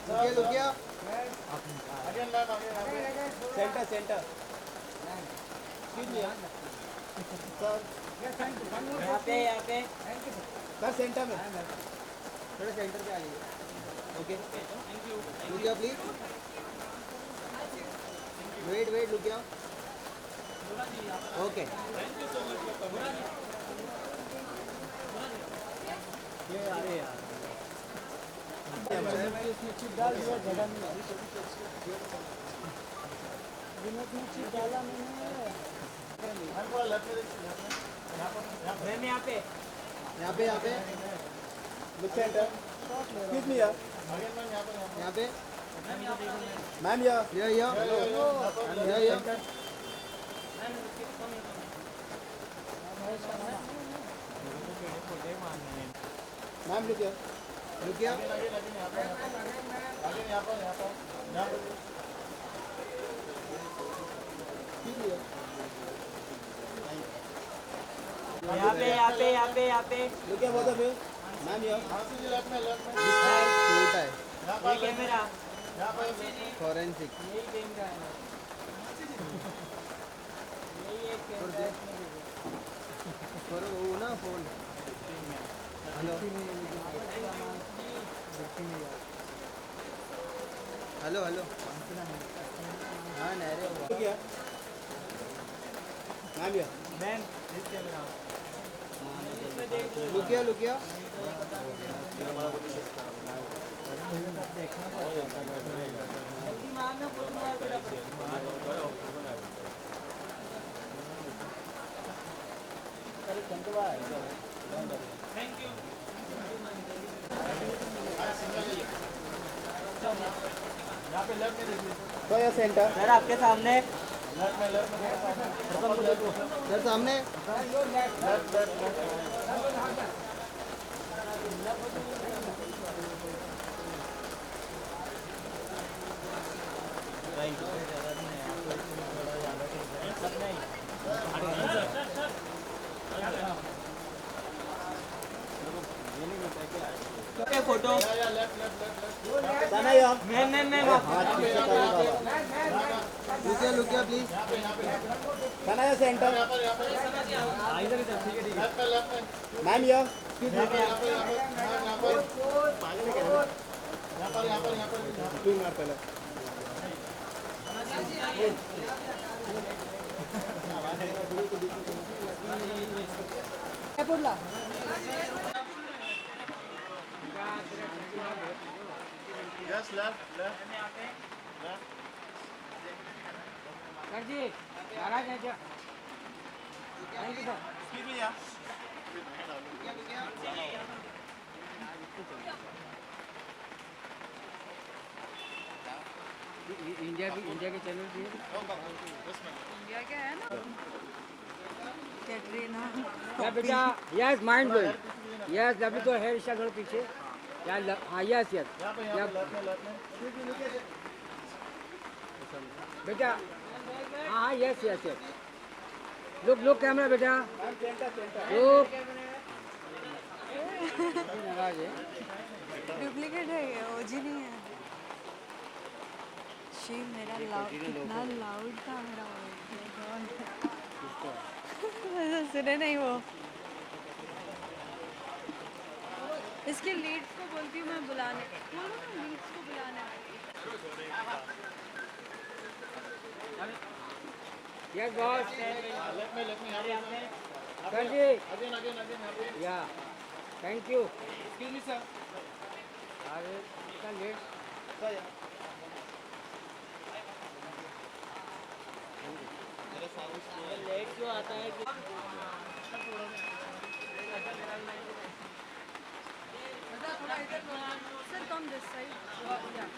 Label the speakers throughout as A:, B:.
A: Look here. Again, ma'am, again. Center, center. Excuse me, sir. यहाँ पे sir centre में थोड़ा सेंटर पे आ जाइए. Okay, look here please. Wait, look here. Okay. ये अरे यार इसमें चिप डाल दिया, जगह नहीं है. चिप डाला मैंने. यहाँ पे लुक सेंटर. एक्सक्यूज मी यार. यहाँ पे मैम या मैम लुक here. यहाँ पे look here both of you. Ma'am या छोटा है
B: कैमरा
A: फॉरेंसिक. वो ना फोन. Hello hello. हाँ नहीं रे मैम या
B: ma'am
A: look here.
B: Thank you.
A: यहाँ पे लेफ्ट में देखिए. तो ये सेंटर
B: सर आपके सामने
A: सर सामने.
B: Photo ma'am
A: look here please. Centre ma'am या Yes, left.
B: सर जी महाराज हैं क्या? Thank you sir.
A: Excuse me, yeah.
B: India के चैनल भी
C: इंडिया के है ना कैटरीना.
B: या बेटा यस माइंड ब्लोइंग. यस अभी तो है ईशा घर पीछे. या हाँ यस बेटा. हाँ यस लुक कैमरा बेटा. लुक नाराज है.
C: डुप्लीकेट है ये, ओजी नहीं है. शी मेरा लाउड कितना लाउड था मेरा. सुने नहीं वो. इसके लीड्स को बोलती हूँ मैं बुलाने. बोलो ना लीड्स को बुलाने.
B: Yes boss. सर जी या thank you.
A: Excuse me, sir.
B: अरे इतना लेट.
A: Sir, yeah.
B: लेट क्यों आता है?
C: Sir, come this side. Yeah.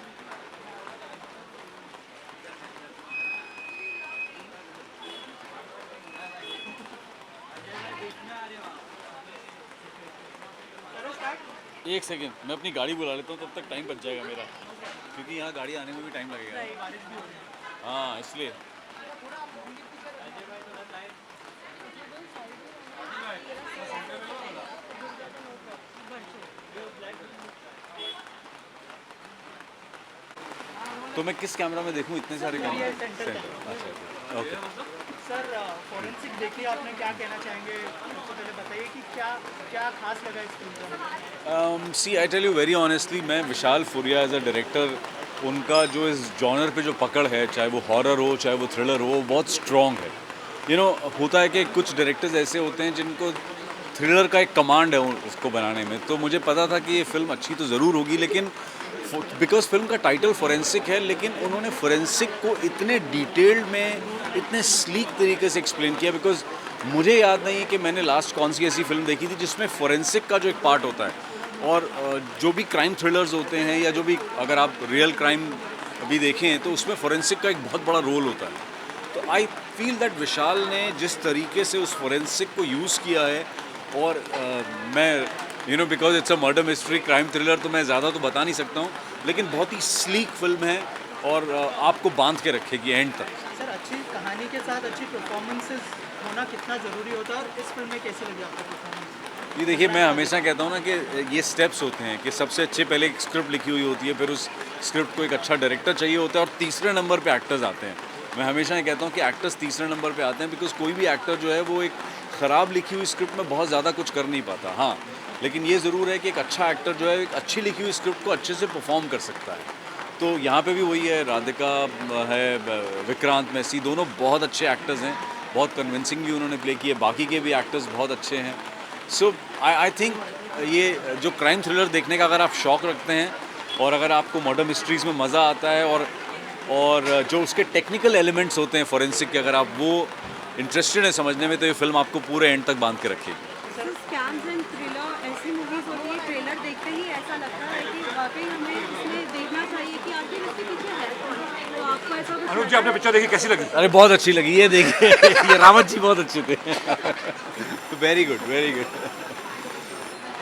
D: एक सेकेंड मैं अपनी गाड़ी बुला लेता हूँ, तब तक टाइम बच जाएगा मेरा, क्योंकि यहाँ गाड़ी आने में भी टाइम लगेगा. हाँ इसलिए. तो मैं किस कैमरा में देखूँ? इतने सारे कैमरे सेंटर। अच्छा ओके।
E: सर फॉरेंसिक देखिए, आपने क्या कहना चाहेंगे? सबसे पहले बताइए कि क्या क्या खास लगा इस फिल्म का?
D: See I tell you very honestly, मैं विशाल फुरिया एज अ डायरेक्टर, उनका जो इस जॉनर पे जो पकड़ है, चाहे वो हॉरर हो चाहे वो थ्रिलर हो, वो बहुत स्ट्रॉन्ग है। यू नो, होता है कि कुछ डायरेक्टर्स ऐसे होते हैं जिनको थ्रिलर का एक कमांड है उसको बनाने में। तो मुझे पता था कि ये फिल्म अच्छी तो ज़रूर होगी, लेकिन बिकॉज फिल्म का टाइटल फोरेंसिक है, लेकिन उन्होंने फोरेंसिक को इतने डिटेल्ड में, इतने स्लीक तरीके से एक्सप्लेन किया। बिकॉज मुझे याद नहीं है कि मैंने लास्ट कौन सी ऐसी फिल्म देखी थी जिसमें फोरेंसिक का जो एक पार्ट होता है, और जो भी क्राइम थ्रिलर्स होते हैं या जो भी अगर आप रियल क्राइम अभी देखें तो उसमें फोरेंसिक का एक बहुत बड़ा रोल होता है। तो आई फील दैट विशाल ने जिस तरीके से उस फोरेंसिक को यूज़ किया है, और मैं you know because it's a murder mystery crime thriller, तो मैं ज़्यादा तो बता नहीं सकता हूँ, लेकिन बहुत ही स्लीक फिल्म है और आपको बांध के रखेगी एंड तक।
E: सर अच्छी कहानी के साथ अच्छी परफॉर्मेंसेस होना कितना ज़रूरी होता है, और इस फिल्म में कैसी लगी आपको परफॉर्मेंस?
D: ये देखिए, मैं हमेशा कहता हूँ ना कि ये स्टेप्स होते हैं कि सबसे अच्छे पहले एक स्क्रिप्ट लिखी हुई होती है, फिर उस स्क्रिप्ट को एक अच्छा डायरेक्टर चाहिए होता है, और तीसरे नंबर पे एक्टर्स आते हैं। मैं हमेशा ये कहता हूँ कि एक्टर्स तीसरे नंबर पे आते हैं, बिकॉज कोई भी एक्टर जो है वो एक ख़राब लिखी हुई स्क्रिप्ट में बहुत ज़्यादा कुछ कर नहीं पाता। हाँ, लेकिन ये ज़रूर है कि एक अच्छा एक्टर जो है एक अच्छी लिखी हुई स्क्रिप्ट को अच्छे से परफॉर्म कर सकता है। तो यहाँ पे भी वही है, राधिका है, विक्रांत, मैसी, दोनों बहुत अच्छे एक्टर्स हैं, बहुत कन्विंसिंगली उन्होंने प्ले किए, बाकी के भी एक्टर्स बहुत अच्छे हैं। सो आई थिंक ये जो क्राइम थ्रिलर देखने का अगर आप शौक़ रखते हैं, और अगर आपको मर्डर मिस्ट्रीज़ में मज़ा आता है, और जो उसके टेक्निकल एलिमेंट्स होते हैं फोरेंसिक के, अगर आप वो इंटरेस्टेड हैं समझने में, तो ये फिल्म आपको पूरे एंड तक बांध के रखेगी।
C: सर स्कैम्स एंड थ्रिलर ऐसी मूवीज होती है, ट्रेलर देखते ही ऐसा लगता है कि वाकई हमें इसमें देखना चाहिए कि आखिर इसके पीछे है कौन। तो आपको ऐसा कुछ
F: अनुज जी, आपने पिक्चर देखी, कैसी लगी?
D: अरे बहुत अच्छी लगी, ये देखिए ये रावत जी बहुत अच्छे थे। Very good, very good.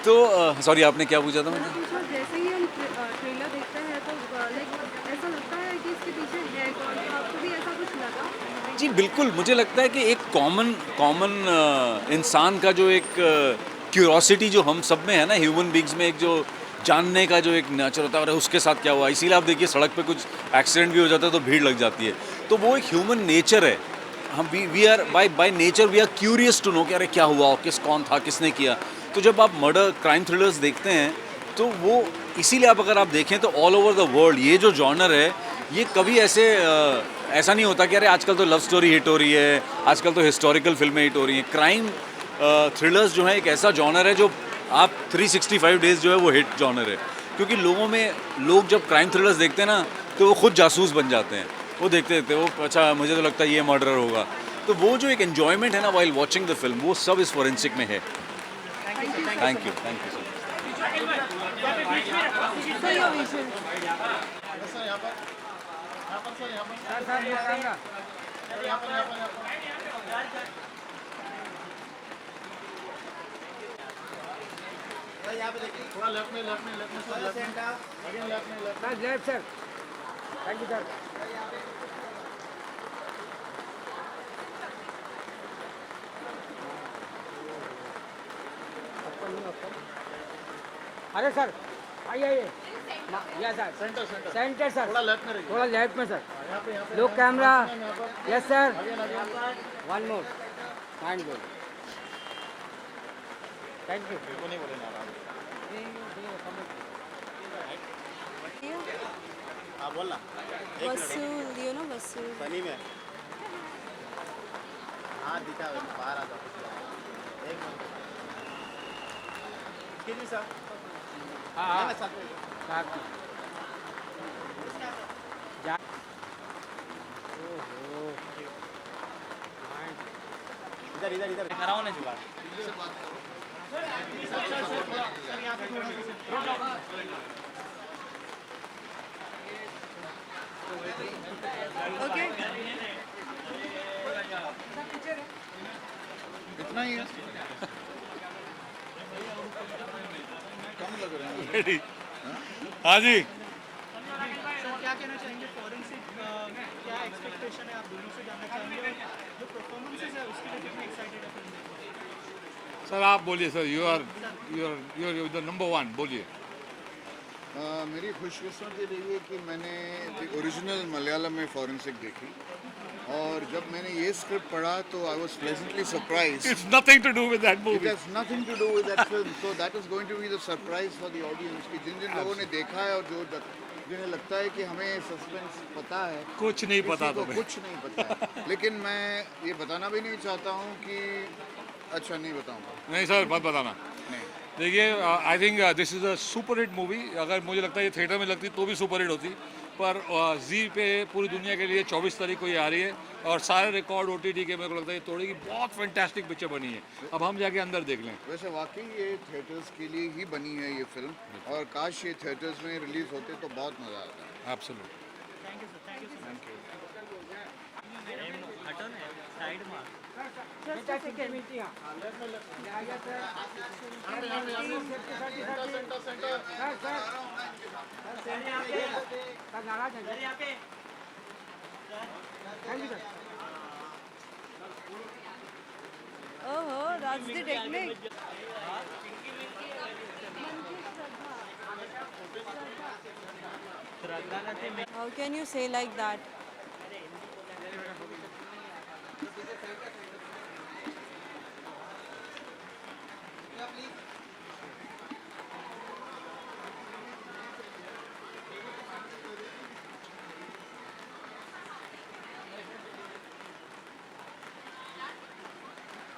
D: तो सॉरी, आपने क्या पूछा था मुझे?
C: पूछा, जैसे ही हम ट्रेलर देखते हैं तो लाइक ऐसा लगता है कि इसके पीछे है कौन। तो आपको भी ऐसा कुछ लगा?
D: जी बिल्कुल, मुझे लगता है कि एक कॉमन इंसान का जो एक क्यूरोसिटी जो हम सब में है ना, ह्यूमन बींग्स में, एक जो जानने का जो एक नेचर होता है, और उसके साथ क्या हुआ। इसीलिए आप देखिए सड़क पे कुछ एक्सीडेंट भी हो जाता है तो भीड़ लग जाती है। तो वो एक ह्यूमन नेचर है। हम we are by nature we are curious to know कि अरे क्या हुआ, कौन था, किसने किया। तो जब आप मर्डर क्राइम थ्रिलर्स देखते हैं तो वो इसीलिए आप अगर आप देखें तो ऑल ओवर द वर्ल्ड ये जो जॉनर है, ये कभी ऐसा नहीं होता कि अरे आजकल तो लव स्टोरी हिट हो रही है, आजकल तो हिस्टोरिकल फिल्में हिट हो रही हैं। क्राइम थ्रिलर्स जो है एक ऐसा जॉनर है जो आप 365 डेज जो है वो हिट जॉनर है, क्योंकि लोग जब क्राइम थ्रिलर्स देखते हैं ना तो वो खुद जासूस बन जाते हैं। वो देखते वो अच्छा मुझे तो लगता है ये मर्डरर होगा। तो वो जो एक एन्जॉयमेंट है ना वाइल वॉचिंग द फिल्म, वो सब इस फोरेंसिक में है। Thank you sir.
A: थोड़ा लेफ्ट में sir,
B: sir left sir. Thank you sir. अरे सर आइए। यस सर, सेंटर सर,
A: थोड़ा लेफ्ट में रहिए।
B: थोड़ा लेफ्ट में sir. Look camera. Yes sir, one more. Fine good, thank you.
A: हाँ बोल ना।
C: वसूल, यू नो वसूल।
A: सनी में हाँ दिखा, बाहर आता एक मिनट। कितनी सर?
B: हाँ
A: साथ में
B: साथ में। ओहो,
A: इधर कराओ ना जुगाड़।
C: ओके,
A: इतना ही है। कम लग रहा है।
F: हाँ जी,
E: सर क्या कहना चाहेंगे? फॉरेंसिक क्या एक्सपेक्टेशन है, आप दोनों से जानना चाहेंगे, और जो परफॉर्मेंसेस है उसके लिए कितने एक्साइटेड है फिल्म देखने?
F: सर आप बोलिए sir, you are the number one, बोलिए।
G: मेरी खुशकिस्मती रही है कि मैंने ओरिजिनल मलयालम में फॉरेंसिक देखी और जब मैंने ये स्क्रिप्ट पढ़ा तो I was pleasantly surprised.
F: It's nothing to do with that
G: It
F: movie.
G: has nothing to do with that film. So that is going to be the surprise for the audience कि जिन जिन लोगों ने देखा है और जिन्हें लगता है कि हमें सस्पेंस पता है,
F: कुछ नहीं पता
G: किसी को
F: तुम्हें.
G: कुछ नहीं पता है. लेकिन मैं ये बताना भी नहीं चाहता हूँ कि अच्छा नहीं बताऊँगा.
F: नहीं सर, मत बताना.
G: नहीं.
F: देखिए, I think this is a super hit movie. अगर मुझे लगता है ये थिएटर में लगती तो भी सुपर हिट होती, पर जी पे पूरी दुनिया के लिए 24 तारीख को ये आ रही है और सारे रिकॉर्ड OTT के मेरे को लगता है ये तोड़ेगी. बहुत फैंटास्टिक पिक्चर बनी है. अब हम जाके अंदर देख लें.
G: वैसे वाकई ये थिएटर्स के लिए ही बनी है ये फिल्म, और काश ये थिएटर्स में रिलीज होते तो बहुत मज़ा आता.
F: एब्सोल्युटली.
C: ओहो, that's the technique. How can you say like that?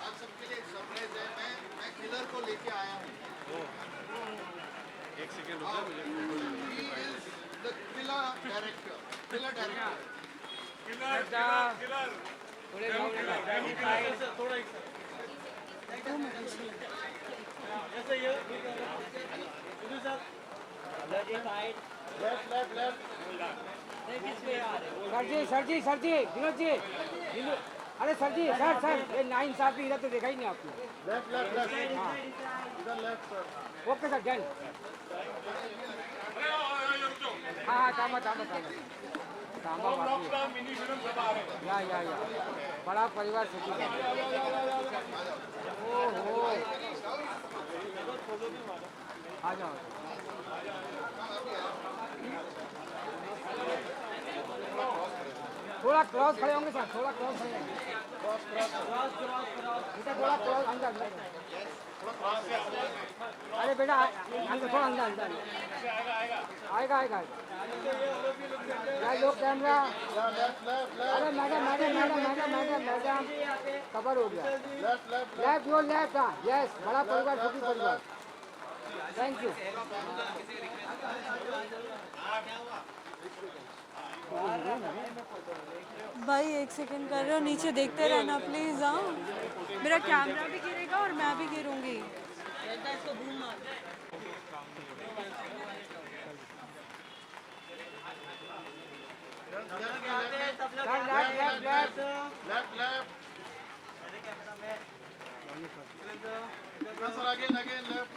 G: आप सबके लिए एक सरप्राइज है. मैं किलर को लेके आया हूँ. एक सेकंड रुको मुझे. He is the killer director. Killer director.
B: Sir ji Vinod ji. अरे सर जी, सर ये नाइंसाफी इधर तो देखा ही नहीं आपने.
G: Left. हाँ. इधर left sir.
B: Okay sir, done. हाँ, तांबा बाकी है. या बड़ा परिवार सुखी. ओहो, आ जाओ. थोड़ा क्रॉस खड़े होंगे सर, थोड़ा क्रॉस खड़े होंगे. थोड़ा क्रॉस अंदर. अरे बेटा अंदर, थोड़ा अंदर. आएगा. लो कैमरा. अरे मैडम कवर हो गया. Left your left. हाँ, यस. बड़ा परिवार सुखी परिवार. Thank you.
C: भाई एक सेकंड कर रहे हो, नीचे देखते रहना प्लीज. हाँ, मेरा कैमरा भी गिरेगा और मैं भी गिरूंगी.
G: Left. Sir, again left.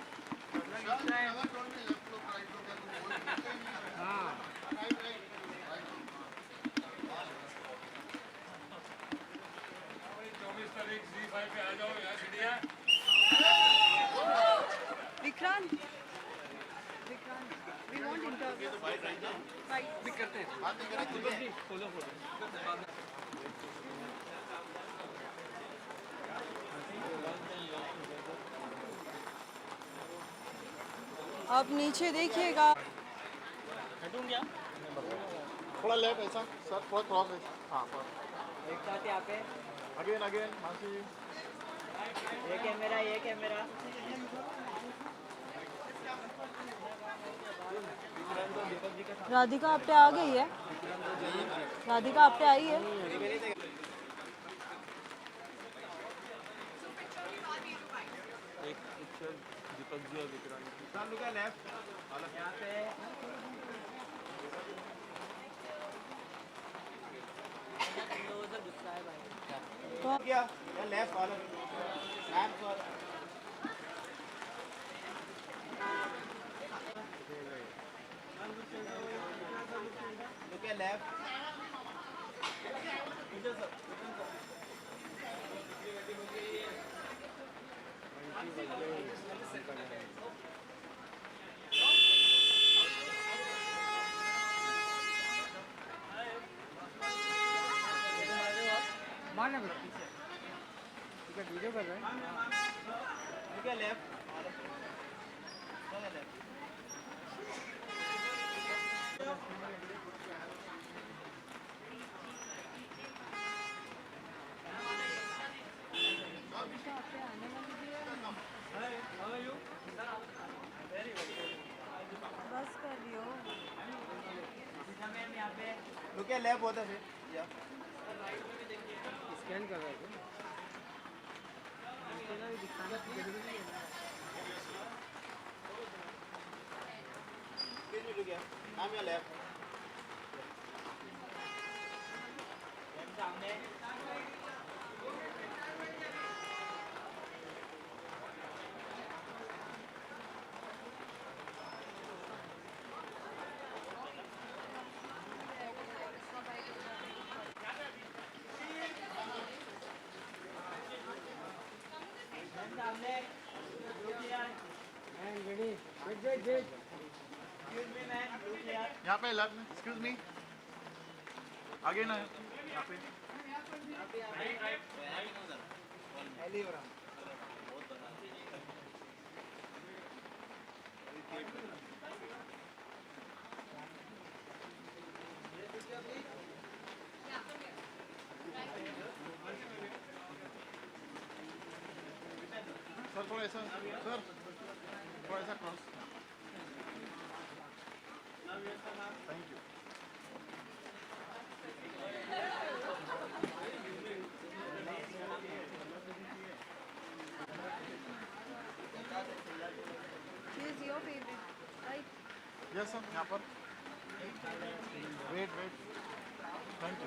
G: Never told me left look, right look. Right.
C: Vikrant, we want interview. Bye. आप नीचे देखिएगा.
G: थोड़ा लेफ्ट ऐसा सर, थोड़ा क्रॉस है. हाँ.
B: एक साथ यहाँ पे.
G: Again मासी.
B: ये कैमरा.
C: राधिका आपटे आ गई है. राधिका आपटे आई है.
A: दीपक जी और विक्रांत. लेफ्ट. यहाँ पे. क्या लेफ्ट वाला hand for. Look at left.
B: मारना बेटा ठीक है वीडियो कर रहे हैं
A: Look at left.
C: बस कर रही हो
A: Look at left both of it. Yeah.
B: Scan कर रहे थे
A: Please look here. I'm your left.
B: And ready wait
G: यहाँ पे लेफ्ट में एक्सक्यूज मी आगे ना यहाँ पे सर थोड़ा ऐसा सर थोड़ा ऐसा cross thank you
C: She is your favorite, right?
G: Yes sir यहाँ पर वेट वेट थैंक यू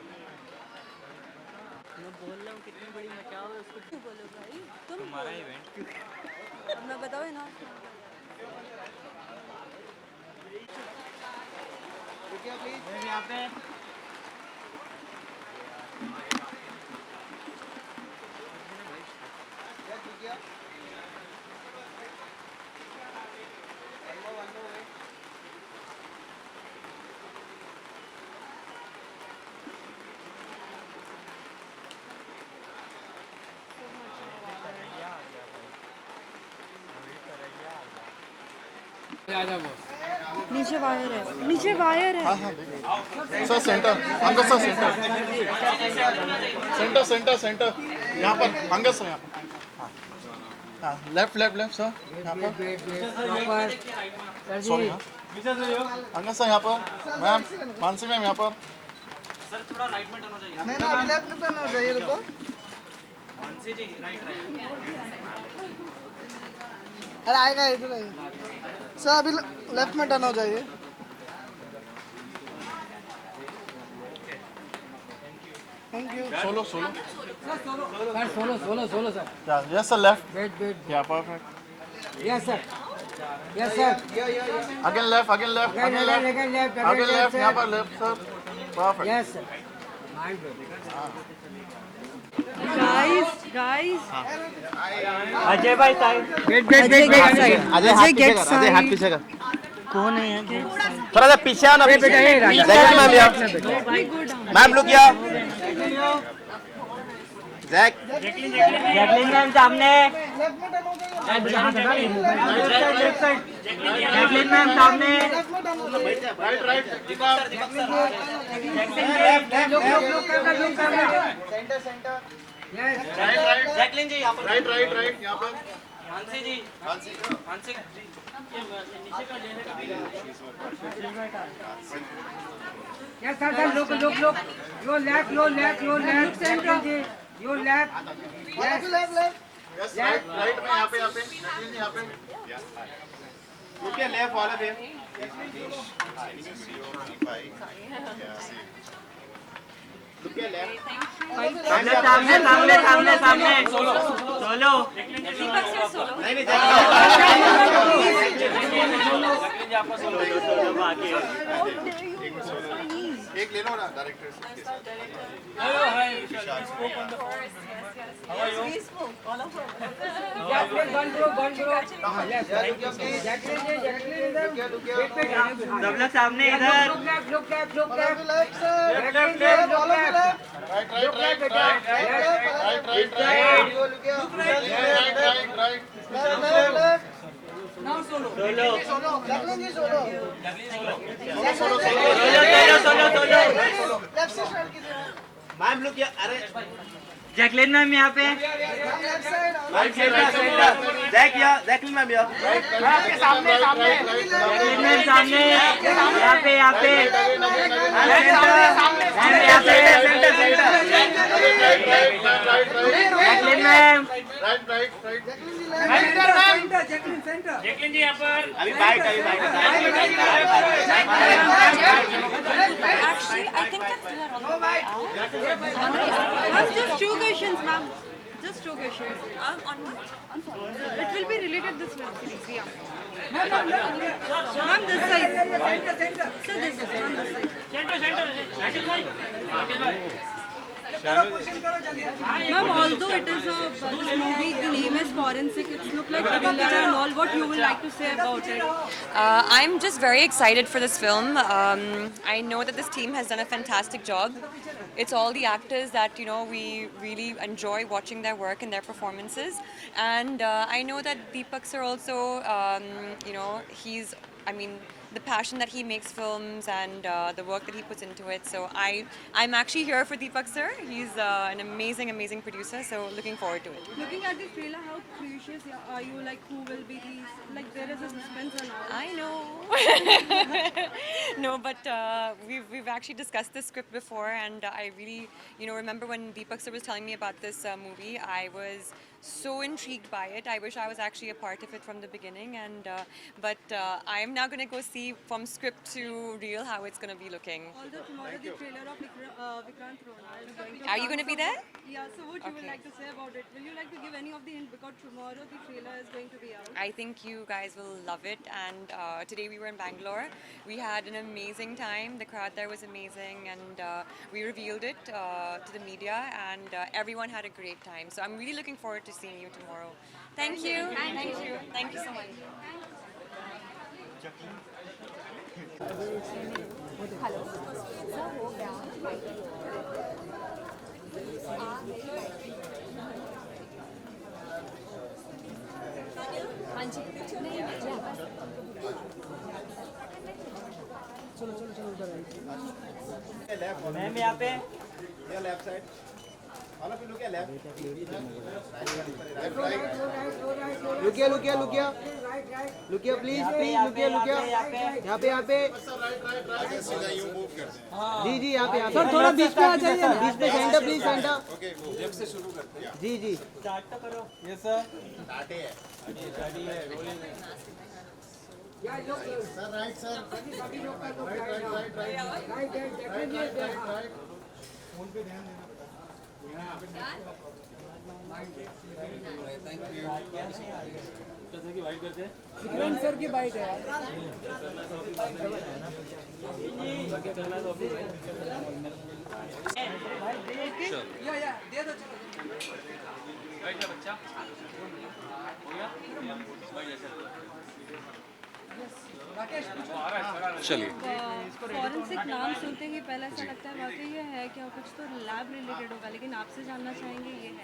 C: क्यों बोलो भाई तुम तुम्हारा इवेंट अब मैं बताओ ना
A: यहाँ पे
C: नीचे वायर है नीचे वायर है
G: sir centre Angad sir centre centre centre centre यहाँ पर अंगद सर यहाँ पर हाँ लेफ्ट लेफ्ट लेफ्ट सर यहाँ पर सॉरी हाँ अंगद सर यहाँ पर मैम मानसी मैम यहाँ पर
A: नहीं ना अभी लेफ्ट पे ना जाइए रुको अरे आएगा इधर आइए सर अभी लेफ्ट में टर्न हो जाइए thank you
G: solo solo
B: sir solo sir
G: yes sir left
B: wait
G: यहाँ perfect
B: yes sir
G: again left again left again left again left यहाँ पर left sir perfect
B: yes sir
C: guys
A: Ajay भाई side
B: wait
A: Ajay get side हाथ पीछे कर कौन है थोड़ा सा पीछे आओ ना
B: बेटा ये
A: मैम लुक या जैक जैकलिन मैम सामने जैकलिन मैम सामने
G: right right
A: centre centre
G: right right
A: Jacqueline ji यहाँ पर
G: राइट राइट राइट यहाँ पर
A: Mansi ji
G: Mansi
A: Mansi
B: yes sir look your left your left
G: yes right right में यहाँ पे यहाँ पे
A: लुक या लेफ्ट वाला पे लुक या लेफ्ट सामने सामने सामने सामने सामने सोलो सोलो
C: दीपक से सोलो
A: नहीं नहीं जैकलिन जी आपका सोलो बाकी
C: प्लीज
G: एक ले लो ना डायरेक्टर के साथ
B: Jacqueline, gun bro.
A: सब लोग सामने इधर
B: Look left. Jacqueline, look left.
A: Ma'am look अरे जैकलिन मैम यहाँ पे जैकलिन मैम सामने जैकलिन मैम सामने यहाँ पे जैकलिन मैम
B: Jacqueline जी यहाँ पर.
A: अभी bike
C: Actually, I think that we are on the way out. Ma'am, just two questions, ma'am. Just two questions. It will be related this web series, yeah. Ma'am, this side. So this is on this side. Ma'am, although it is this movie, the name is Forensic, it's look like thriller and all. What you would like to say about it?
H: I'm just very excited for this film. I know that this team has done a fantastic job. It's all the actors that we really enjoy watching their work and their performances. And I know that Deepak sir also, the passion that he makes films and the work that he puts into it. So I'm actually here for Deepak sir. He's an amazing producer. So looking forward to it.
C: Looking at the trailer, how curious are you? Like, who will be these? Like, there is a suspense and all.
H: I know. No, but we've actually discussed this script before, and I really, remember when Deepak sir was telling me about this movie, I was so intrigued by it. I wish I was actually a part of it from the beginning, and but I am now going to go see from script to real how it's going to be looking.
C: Although tomorrow the trailer of Vikrant Rona is going to
H: Are you going to be there?
C: Yeah, so what you would
H: Okay.
C: like to say about it? Will you like to give any of the hint because tomorrow the trailer is going to be out?
H: I think you guys will love it. And today we were in Bangalore. We had an amazing time. The crowd there was amazing, and we revealed it to the media, and everyone had a great time. So I'm really looking forward to seeing you tomorrow. Thank you. Thank you so much.
A: Ma'am यहाँ पे
G: left side all of you look left
A: लुकिया please लुकिया यहाँ पे
G: सीधा यूं move करते हैं
A: जी यहाँ पे सर थोड़ा बीच में आ जाइए बीच में centre please centre
G: okay left से शुरू करते हैं
A: जी स्टार्ट तो करो यस सर
G: स्टार्ट है sir right sir right phone पे ध्यान देना
B: विक्रांत सर की बाइट है या दे दो
D: चलिए
C: फॉरेंसिक नाम सुनते ही पहले ऐसा लगता है वाकई ये है क्या कुछ तो लैब रिलेटेड होगा, लेकिन आपसे जानना चाहेंगे ये है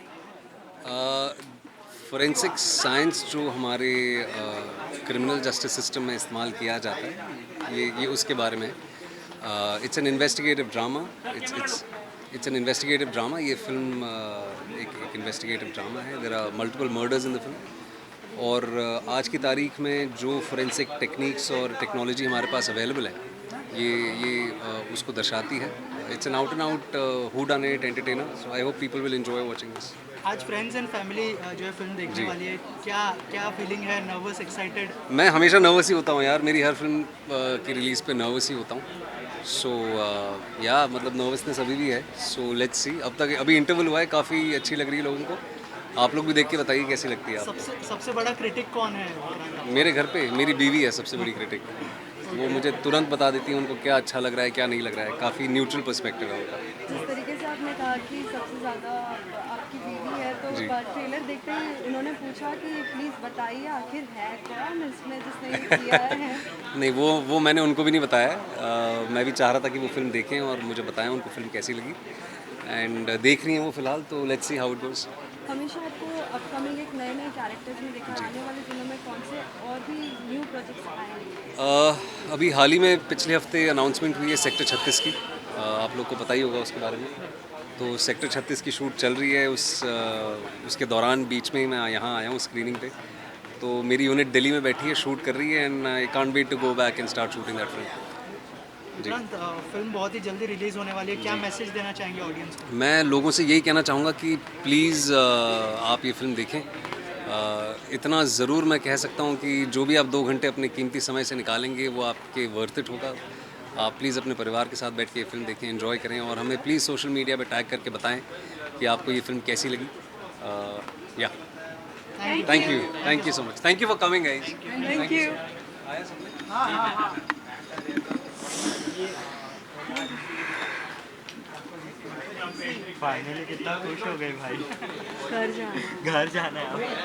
I: फोरेंसिक साइंस जो हमारे क्रिमिनल जस्टिस सिस्टम में इस्तेमाल किया जाता है ये उसके बारे में it's an investigative drama it's an investigative drama ये फिल्म एक इन्वेस्टिगेटिव ड्रामा है there are multiple murders in the film और आज की तारीख में जो फोरेंसिक टेक्निक्स और टेक्नोलॉजी हमारे पास अवेलेबल है ये उसको दर्शाती है it's an out and out who done it entertainer so I hope people will enjoy watching this
E: आज फ्रेंड्स एंड फैमिली जो है फिल्म देखने वाली है, क्या फीलिंग है? Nervous, excited?
I: मैं हमेशा नर्वस ही होता हूँ यार मेरी हर फिल्म की रिलीज़ पे नर्वस ही होता हूँ सो या मतलब नर्वसनेस अभी भी है सो लेट्स सी अब तक अभी इंटरवल हुआ है काफ़ी अच्छी लग रही है लोगों को आप लोग भी देख के बताइए कैसी लगती है आपको
E: सबसे बड़ा क्रिटिक कौन है?
I: मेरे घर पे मेरी बीवी है सबसे बड़ी क्रिटिक वो मुझे तुरंत बता देती हैं उनको क्या अच्छा लग रहा है क्या नहीं लग रहा है। काफ़ी न्यूट्रल पर्सपेक्टिव है उनका।
C: जिस तरीके से आपने कहा कि सबसे ज़्यादा आपकी बीवी है, तो ट्रेलर देखते ही उन्होंने पूछा कि प्लीज़ बताइए आखिर है कौन इसमें जिसने ये किया है।
I: नहीं, वो मैंने उनको भी नहीं बताया। मैं भी चाह रहा था कि वो फिल्म देखें और मुझे बताएं उनको फिल्म कैसी लगी। एंड देख रही हैं वो फ़िलहाल, तो let's see how it goes.
C: हमेशा आपको अपकमिंग एक नए नए कैरेक्टर्स में देखा, आने वाले दिनों में कौन से और भी न्यू प्रोजेक्ट्स आएंगे?
I: अभी हाल ही में पिछले हफ्ते अनाउंसमेंट हुई है सेक्टर 36 की। आप लोग को पता ही होगा उसके बारे में। तो सेक्टर 36 की शूट चल रही है। उसके दौरान बीच में ही मैं यहाँ आया हूँ स्क्रीनिंग पे। तो मेरी यूनिट दिल्ली में बैठी है, शूट कर रही है, and I can't wait to go back and start shooting that film.
E: तुरंत फिल्म बहुत ही जल्दी रिलीज होने वाली है, क्या मैसेज देना चाहेंगे ऑडियंस को?
I: मैं लोगों से यही कहना चाहूँगा कि प्लीज़ आप ये फिल्म देखें। इतना ज़रूर मैं कह सकता हूँ कि जो भी आप 2 घंटे अपने कीमती समय से निकालेंगे वो आपके वर्थ इट होगा। आप प्लीज़ अपने परिवार के साथ बैठ के ये फिल्म देखें, एंजॉय करें, और हमें प्लीज़ सोशल मीडिया पे टैग करके बताएं कि आपको ये फिल्म कैसी लगी। या thank you so much. Thank you for coming guys.
C: Thank you.
A: Finally कितना खुश हो गए भाई।
C: घर जाना।
A: घर जाना है अब।